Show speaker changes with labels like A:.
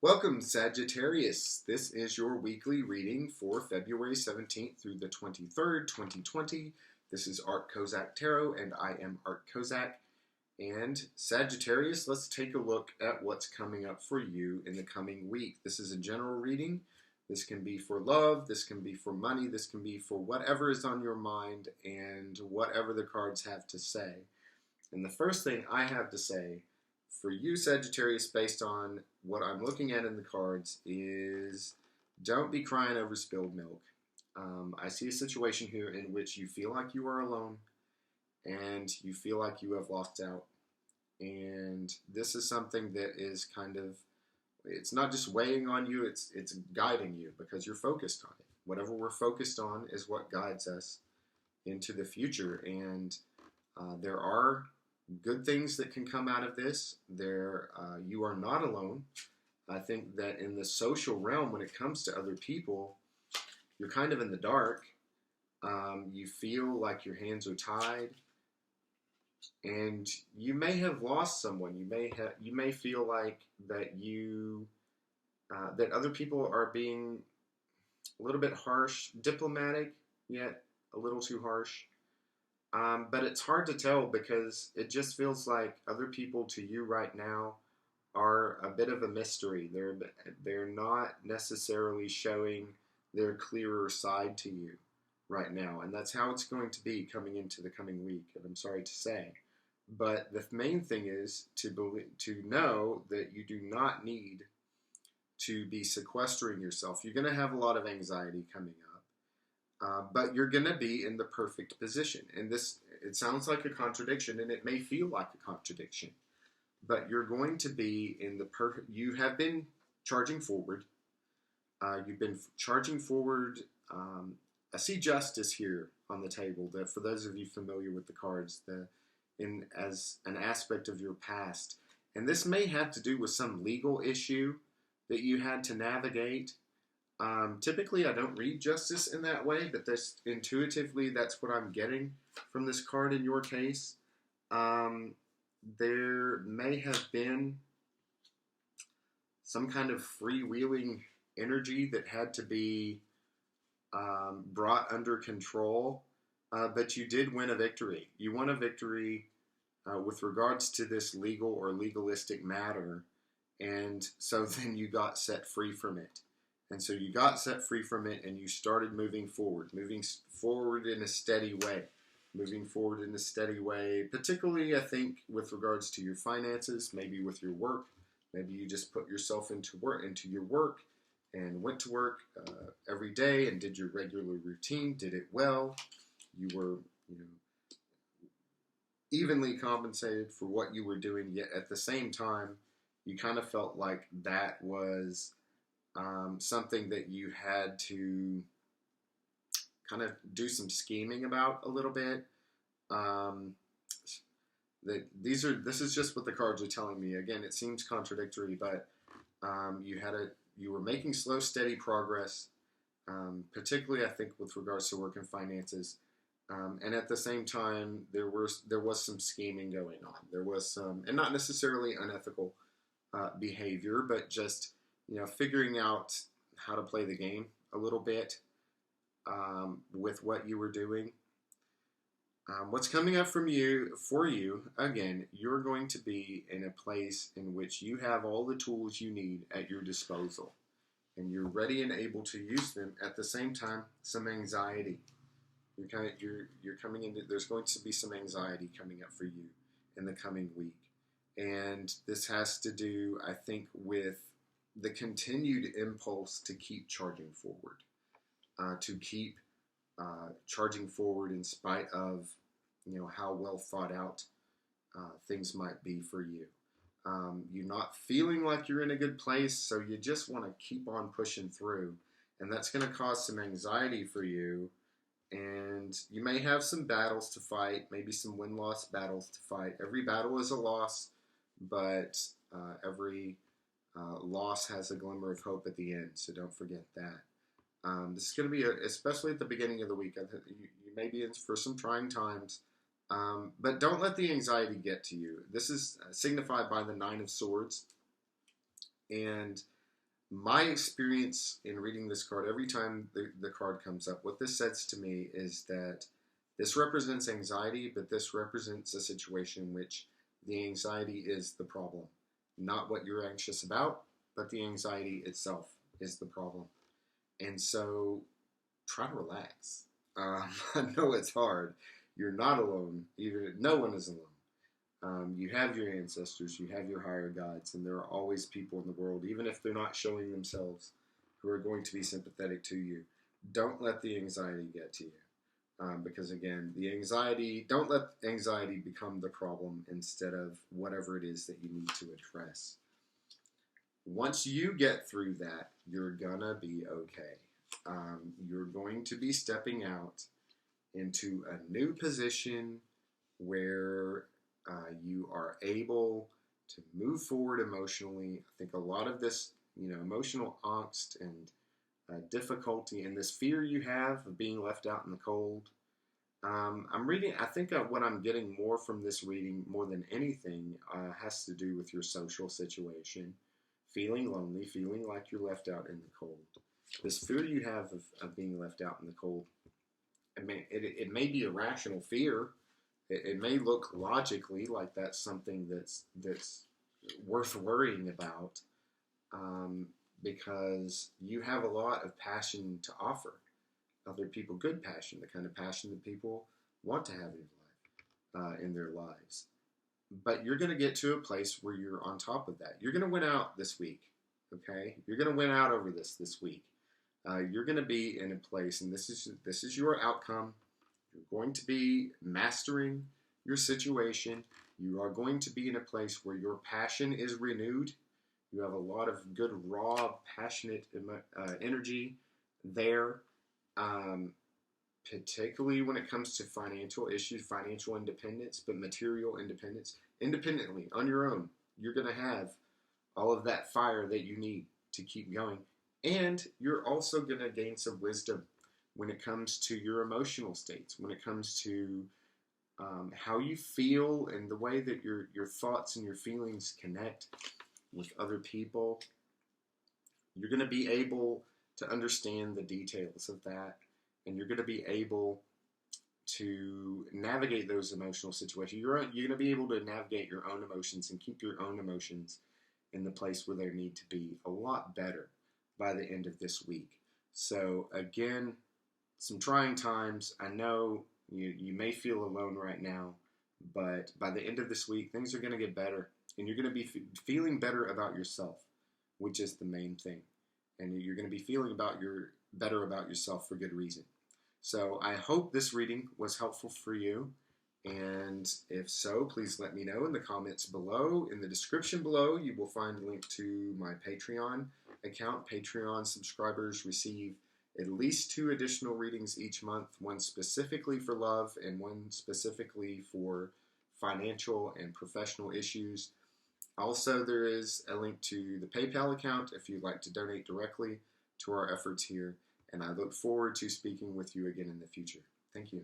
A: Welcome, Sagittarius. This is your weekly reading for February 17th through the 23rd, 2020. This is Art Kozak Tarot, and I am Art Kozak. And Sagittarius, let's take a look at what's coming up for you in the coming week. This is a general reading. This can be for love, this can be for money, this can be for whatever is on your mind and whatever the cards have to say. And the first thing I have to say for you, Sagittarius, based on what I'm looking at in the cards, is don't be crying over spilled milk. I see a situation here in which you feel like you are alone and you feel like you have lost out. And this is something that is kind of, it's not just weighing on you, it's guiding you because you're focused on it. Whatever we're focused on is what guides us into the future. And there are good things that can come out of this. You are not alone. I think that in the social realm, when it comes to other people, you're kind of in the dark. You feel like your hands are tied, and you may have lost someone. You may feel like that that other people are being a little bit harsh, diplomatic, yet a little too harsh. But it's hard to tell because it just feels like other people to you right now are a bit of a mystery. They're not necessarily showing their clearer side to you right now. And that's how it's going to be coming into the coming week, and I'm sorry to say. But the main thing is to know that you do not need to be sequestering yourself. You're going to have a lot of anxiety coming up. But you're going to be in the perfect position. And it sounds like a contradiction, and it may feel like a contradiction. But you're going to be in the perfect... You have been charging forward. You've been charging forward. I see justice here on the table. That for those of you familiar with the cards, as an aspect of your past. And this may have to do with some legal issue that you had to navigate. Typically, I don't read justice in that way, but intuitively, that's what I'm getting from this card in your case. There may have been some kind of freewheeling energy that had to be brought under control, but you did win a victory. You won a victory with regards to this legal or legalistic matter, and so then you got set free from it. And so you got set free from it and you started moving forward in a steady way. Moving forward in a steady way, particularly, I think, with regards to your finances, maybe with your work. Maybe you just put yourself into your work and went to work every day and did your regular routine, did it well. You were, evenly compensated for what you were doing, yet at the same time, you kind of felt like that was something that you had to kind of do some scheming about a little bit. This is just what the cards are telling me. Again, it seems contradictory, but you were making slow, steady progress, particularly I think with regards to work and finances. And at the same time, there was some scheming going on. There was some, and not necessarily unethical behavior, but just figuring out how to play the game a little bit with what you were doing. What's coming up for you, again, you're going to be in a place in which you have all the tools you need at your disposal, and you're ready and able to use them. At the same time, some anxiety. You're coming into. There's going to be some anxiety coming up for you in the coming week, and this has to do, I think, with the continued impulse to keep charging forward, to keep charging forward in spite of, how well thought out things might be for you. You're not feeling like you're in a good place, so you just want to keep on pushing through, and that's going to cause some anxiety for you. And you may have some battles to fight, maybe some win-loss battles to fight. Every battle is a loss, but every loss has a glimmer of hope at the end, so don't forget that. This is going to be, especially at the beginning of the week, you may be in for some trying times, but don't let the anxiety get to you. This is signified by the Nine of Swords, and My experience in reading this card, every time the card comes up, what this says to me is that this represents anxiety, but this represents a situation in which the anxiety is the problem. Not what you're anxious about, but the anxiety itself is the problem. And so try to relax. I know it's hard. You're not alone. Even no one is alone. You have your ancestors, you have your higher guides, and there are always people in the world, even if they're not showing themselves, who are going to be sympathetic to you. Don't let the anxiety get to you. Because again, don't let anxiety become the problem instead of whatever it is that you need to address. Once you get through that, you're gonna be okay. You're going to be stepping out into a new position where you are able to move forward emotionally. I think a lot of this, emotional angst and difficulty and this fear you have of being left out in the cold. I'm reading, I think what I'm getting more from this reading, more than anything, has to do with your social situation. Feeling lonely, feeling like you're left out in the cold. This fear you have of being left out in the cold, it may be a rational fear. It may look logically like that's something that's worth worrying about, because you have a lot of passion to offer other people, good passion, the kind of passion that people want to have in their lives. But you're going to get to a place where you're on top of that. You're going to win out this week, okay? You're going to win out over this week. You're going to be in a place, and this is your outcome. You're going to be mastering your situation. You are going to be in a place where your passion is renewed. You have a lot of good, raw, passionate energy there, particularly when it comes to financial issues, financial independence, but material independence. Independently, on your own, you're going to have all of that fire that you need to keep going. And you're also going to gain some wisdom when it comes to your emotional states, when it comes to how you feel and the way that your thoughts and your feelings connect with other people. You're going to be able to understand the details of that, and you're going to be able to navigate those emotional situations. You're going to be able to navigate your own emotions and keep your own emotions in the place where they need to be a lot better by the end of this week. So again, some trying times. I know you may feel alone right now, but by the end of this week, things are going to get better, and you're going to be feeling better about yourself, which is the main thing. And you're going to be feeling better about yourself for good reason. So I hope this reading was helpful for you. And if so, please let me know in the comments below. In the description below, you will find a link to my Patreon account. Patreon subscribers receive at least 2 additional readings each month, one specifically for love and one specifically for financial and professional issues. Also, there is a link to the PayPal account if you'd like to donate directly to our efforts here. And I look forward to speaking with you again in the future. Thank you.